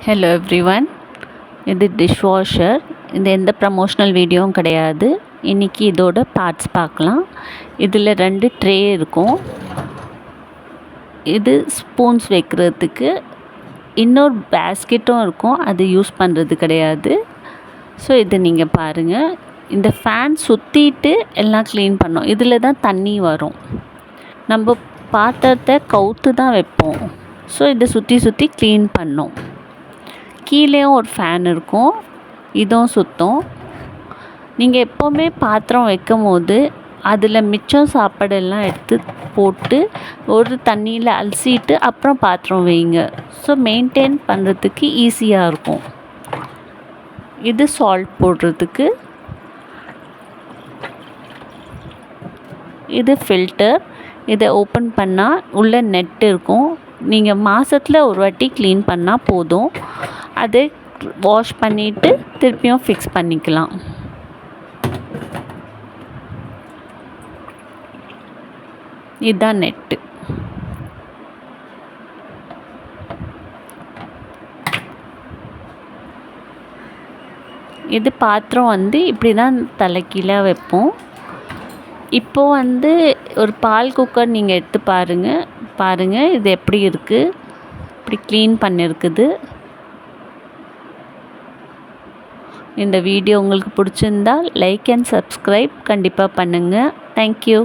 Hello everyone, இது dishwasher. இது எந்த ப்ரமோஷ்னல் வீடியோவும் கிடையாது. இன்றைக்கி இதோட பார்ட்ஸ் பார்க்கலாம். இதில் 2 ட்ரே இருக்கும். இது ஸ்பூன்ஸ் வைக்கிறதுக்கு. இன்னொரு பேஸ்கெட்டும் இருக்கும், அது யூஸ் பண்ணுறது கிடையாது. ஸோ இதை நீங்கள் பாருங்கள். இந்த ஃபேன் சுற்றிட்டு எல்லாம் க்ளீன் பண்ணோம். இதில் தான் தண்ணி வரும். நம்ம பாத்திரத்தை கவுத்து தான் வைப்போம். ஸோ இதை சுற்றி சுற்றி க்ளீன் பண்ணோம். கீழேயும் ஒரு ஃபேன் இருக்கும், இதுவும் சுற்றும். நீங்கள் எப்போவுமே பாத்திரம் வைக்கும் போது அதில் மிச்சம் சாப்பாடெல்லாம் எடுத்து போட்டு ஒரு தண்ணியில் அலசிட்டு அப்புறம் பாத்திரம் வைங்க. ஸோ மெயின்டைன் பண்ணுறதுக்கு ஈஸியாக இருக்கும். இது சால்ட் போடுறதுக்கு. இது ஃபில்டர். இதை ஓப்பன் பண்ணால் உள்ளே நெட் இருக்கும். நீங்கள் மாதத்தில் ஒரு வாட்டி க்ளீன் பண்ணால் போதும். அதை வாஷ் பண்ணிவிட்டு திருப்பியும் ஃபிக்ஸ் பண்ணிக்கலாம். இதுதான் நெட்டு. இது பாத்திரம் இப்படி தான் தலைக்கீழே வைப்போம். இப்போது ஒரு பால் குக்கர் நீங்கள் எடுத்து பாருங்கள் இது எப்படி இருக்குது. இப்படி க்ளீன் பண்ணியிருக்குது. இந்த வீடியோ உங்களுக்கு பிடிச்சிருந்தால் லைக் அண்ட் சப்ஸ்கிரைப் கண்டிப்பாக பண்ணுங்கள். தேங்க்யூ.